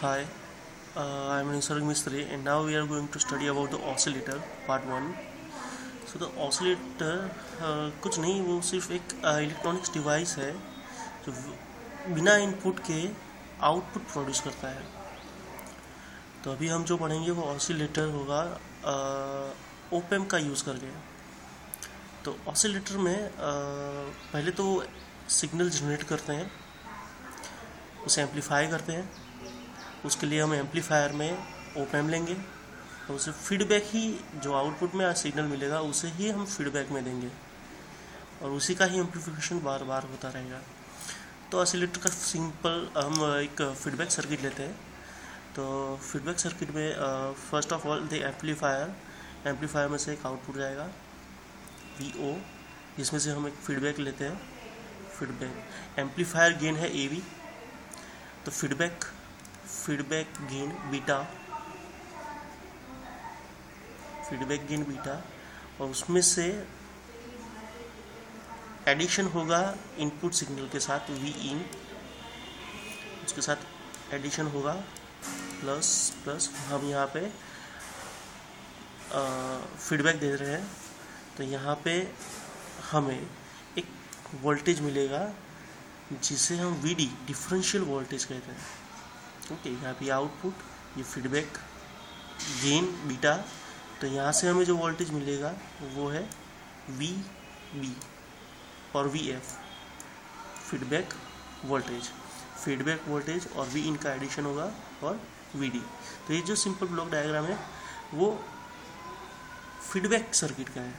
Hi, I'm Nisarg Mistry and now we are going to study about the oscillator part 1. So the oscillator कुछ नहीं, वो सिर्फ एक electronics device है जो बिना इनपुट के आउटपुट प्रोड्यूस करता है। तो अभी हम जो पढ़ेंगे वो ऑसिलेटर होगा ओप एम्प का यूज़ करके। तो ऑसिलेटर में पहले तो सिग्नल जनरेट करते हैं, उसे एम्पलीफाई करते हैं। उसके लिए हम एम्पलीफायर में ओप एम्प लेंगे और उसे फीडबैक ही जो आउटपुट में सिग्नल मिलेगा उसे ही हम फीडबैक में देंगे और उसी का ही एम्पलीफिकेशन बार बार होता रहेगा। तो ऑसिलेटर का सिंपल हम एक फीडबैक सर्किट लेते हैं। तो फीडबैक सर्किट में first of all the amplifier में से एक आउटपुट जाएगा VO, जिसमें से हम एक फीडबैक लेते हैं। फीडबैक एम्पलीफायर गेन है AV, तो फीडबैक गेन बीटा, और उसमें से एडिशन होगा इनपुट सिग्नल के साथ Vin, उसके साथ एडिशन होगा प्लस हम यहाँ पे फीडबैक दे रहे हैं। तो यहाँ पे हमें एक वोल्टेज मिलेगा जिसे हम VD डिफरेंशियल वोल्टेज कहते हैं। ओके, यहाँ पे आउटपुट, ये फीडबैक गेन बीटा, तो यहाँ से हमें जो वोल्टेज मिलेगा वो है VB और VF, फीडबैक वोल्टेज और V इनका एडिशन होगा और VD। तो ये जो सिंपल ब्लॉक डायग्राम है वो फीडबैक सर्किट का है।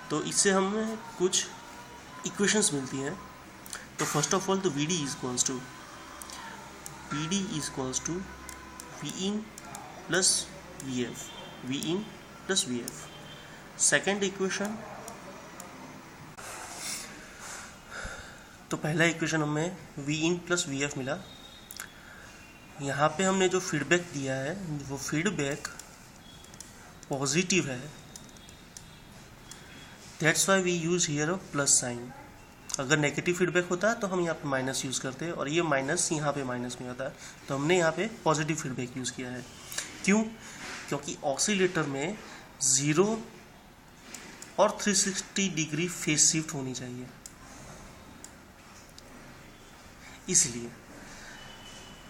तो इससे हमें कुछ इक्वेशंस मिलती हैं। तो फर्स्ट ऑफ ऑल तो VD is equals to Vin plus VF। Second equation, तो पहला इक्वेशन हमें Vin प्लस VF मिला। यहाँ पे हमने जो फीडबैक दिया है वो फीडबैक पॉजिटिव है, that's why we use here a plus sign. अगर नेगेटिव फीडबैक होता है तो हम यहाँ पे माइनस यूज़ करते हैं और ये माइनस यहाँ पे माइनस में आता है, तो हमने यहाँ पे पॉजिटिव फीडबैक यूज़ किया है। क्यों? क्योंकि ऑसिलेटर में 0 और 360 डिग्री फेज शिफ्ट होनी चाहिए, इसलिए।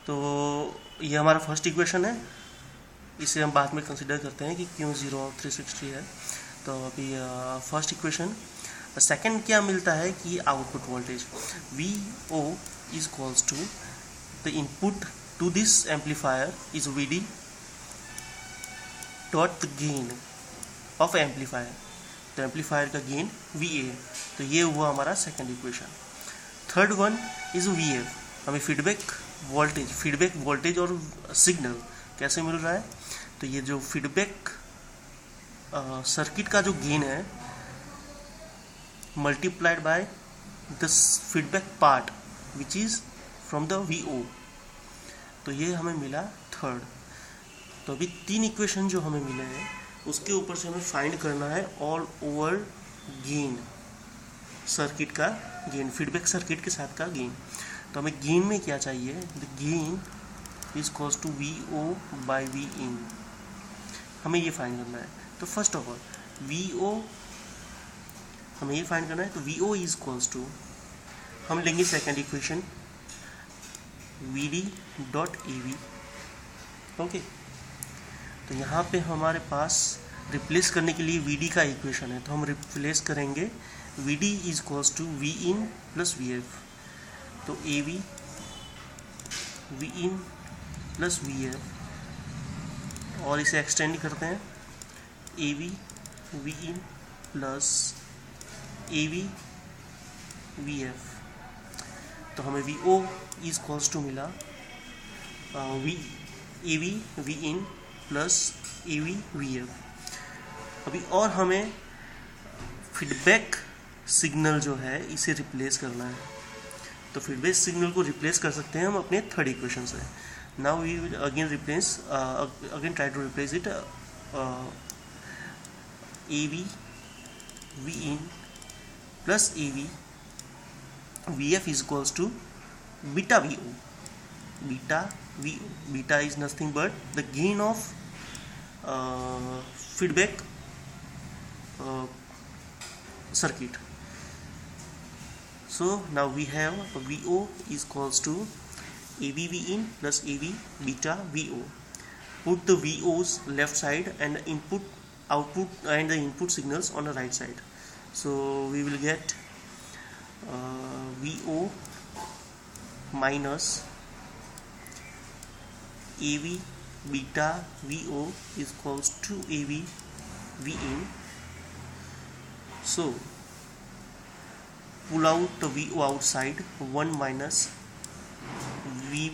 तो ये हमारा फर्स्ट इक्वेशन है, इसे हम बाद में कंसिडर करते हैं कि क्यों 0 और 360 है। तो अभी फर्स्ट इक्वेशन। सेकेंड क्या मिलता है कि output voltage VO is equals to the input to this amplifier is VD dot the gain of amplifier. तो एम्पलीफायर का गेन VA। तो ये हुआ हमारा second equation. Third one is VF। हमें फीडबैक वोल्टेज और सिग्नल कैसे मिल रहा है? तो ये जो फीडबैक सर्किट का जो गेन है multiplied by the feedback part which is from the VO। तो ये हमें मिला थर्ड। तो अभी 3 इक्वेशन जो हमें मिले हैं उसके ऊपर से हमें फाइंड करना है ऑल ओवर गेन, सर्किट का गेन, फीडबैक सर्किट के साथ का गेन। तो हमें गेन में क्या चाहिए? The gain is equals to VO by Vin, हमें ये फाइंड करना है। तो फर्स्ट ऑफ ऑल VO हमें ये फाइंड करना है, तो VO इज इक्वल्स टू, हम लेंगे second equation VD dot AV। Okay, तो यहाँ पे हमारे पास रिप्लेस करने के लिए VD का इक्वेशन है, तो हम रिप्लेस करेंगे VD is equals to Vin plus VF। तो AV Vin प्लस VF और इसे एक्सटेंड करते हैं AV Vin plus AV VF। तो हमें VO इज इक्वल्स टू मिला AV Vin plus AV VF। अभी और हमें फीडबैक सिग्नल जो है इसे रिप्लेस करना है। तो फीडबैक सिग्नल को रिप्लेस कर सकते हैं हम अपने थर्ड इक्वेशन से। Now we will again try to replace it AV Vin plus AV VF is equals to beta VO। beta v. Beta is nothing but the gain of feedback circuit. So now we have VO is equals to AV in plus AV beta VO. Put the VO's left side and input, output and the input signals on the right side. So we will get VO minus AV beta VO is equals to AV Vin. So pull out the VO outside, 1 minus V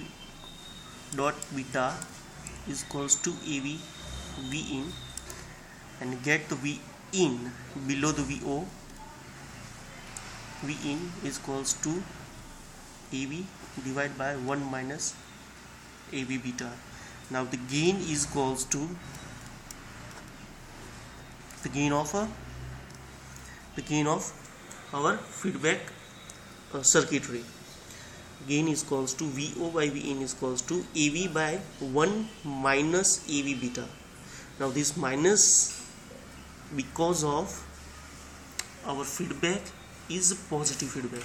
dot beta is equals to AV Vin, and get the Vin below the VO. Vin is equals to AV divided by 1 minus AV beta. Now the gain is equals to the gain of our feedback circuitry. Gain is equals to VO by Vin is equals to AV by 1 minus AV beta. Now this minus, because of our feedback is positive feedback.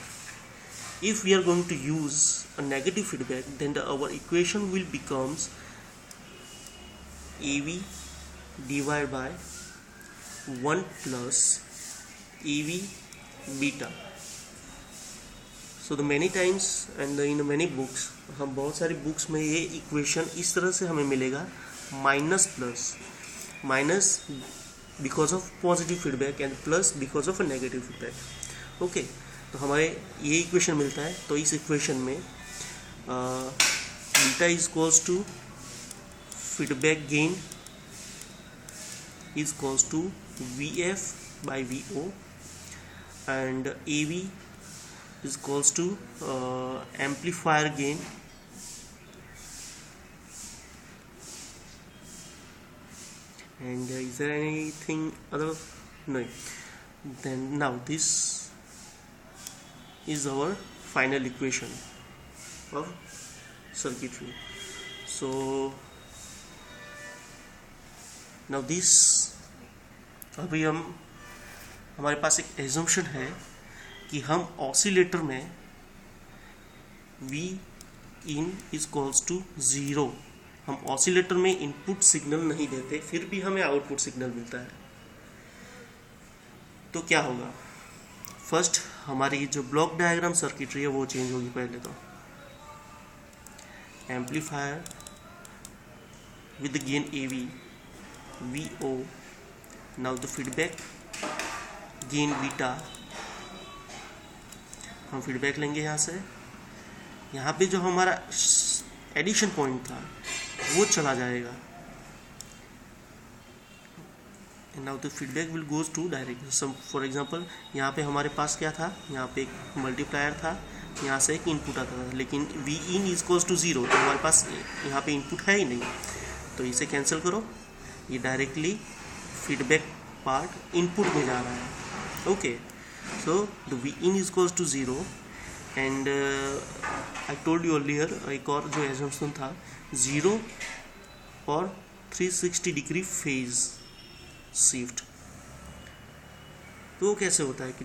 If we are going to use a negative feedback, then our equation will becomes AV divided by 1 plus AV beta. So the many times and in many books, हम बहुत सारी books में ये equation इस तरह से हमें मिलेगा, minus plus, minus because of positive feedback and plus because of a negative feedback. Okay, तो हमारे ये इक्वेशन मिलता है. तो इस इक्वेशन में beta is equals to feedback gain is equals to VF by VO, and AV is equals to amplifier gain and is there anything other? No. Then now this is our final equation of circuitry. So now this, अभी हमारे पास एक assumption है कि हम oscillator में V in is equals to 0, हम oscillator में input signal नहीं देते, फिर भी हमें आउटपुट सिग्नल मिलता है. तो क्या होगा? फर्स्ट हमारी जो ब्लॉक डायग्राम सर्किटरी है वो चेंज होगी. पहले तो amplifier with the gain AV VO. Now the feedback gain beta, हम फीडबैक लेंगे यहाँ से. यहाँ पे जो हमारा एडिशन पॉइंट था वो चला जाएगा. Now the feedback will goes to direct. Sum for example यहाँ पे हमारे पास क्या था, यहाँ पे एक मल्टीप्लायर था, यहाँ से एक इनपुट आता था, लेकिन V in is equals to 0, तो हमारे पास यहाँ पे इनपुट है ही नहीं. तो इसे कैंसिल करो, ये डायरेक्टली फीडबैक पार्ट इनपुट में जा रहा है. Okay, so the V in is equals to 0 and I told you earlier, एक और जो एजम्पशन था 0 और 360 डिग्री फेज शिफ्ट. तो कैसे होता है कि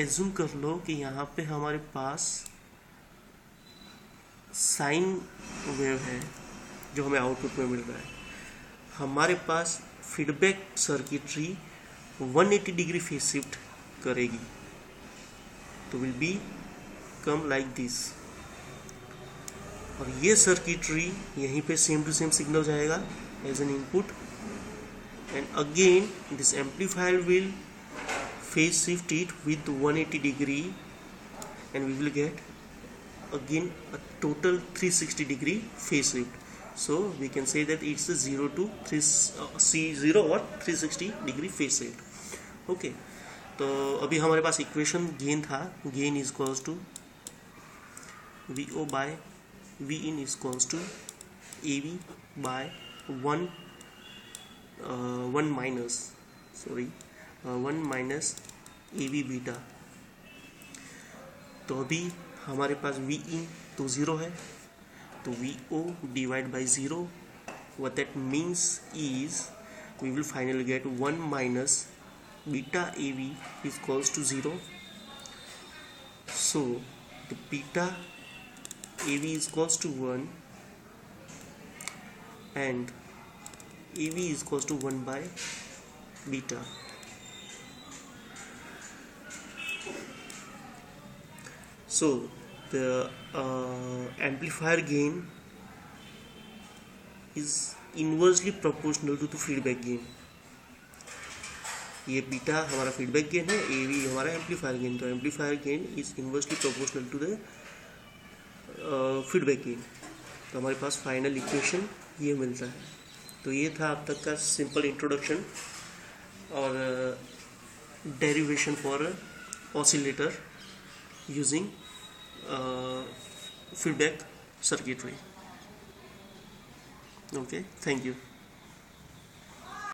एज्यूम कर लो कि यहाँ पे हमारे पास साइन वेव है जो हमें आउटपुट में मिल रहा है. हमारे पास feedback circuitry 180 degree phase shift करेगी, तो will be come like this. और ये सर्किटरी यहीं पे सेम टू सेम सिग्नल जाएगा as an input, and again this amplifier will phase shift it with 180 degree and we will get again a total 360 degree phase shift. So we can say that it's a 0 to 0 or 360 degree phase shift. Okay, तो अभी हमारे पास equation gain था, gain is equals to VO by V in is equals to AV by 1 minus AV beta. तो अभी हमारे पास V in तो 0 है, तो VO divided by 0, what that means is we will finally get 1 minus beta AV is equals to 0. So the beta AV is equals to 1 and AV is equals to 1 by beta. So the amplifier gain is inversely proportional to the feedback gain. ये beta हमारा feedback gain है, AV हमारा amplifier gain. तो amplifier gain is inversely proportional to the feedback gain. तो हमारे पास final equation ये मिलता है. तो ये था अब तक का सिंपल इंट्रोडक्शन और derivation for oscillator using feedback circuitry. Okay, thank you.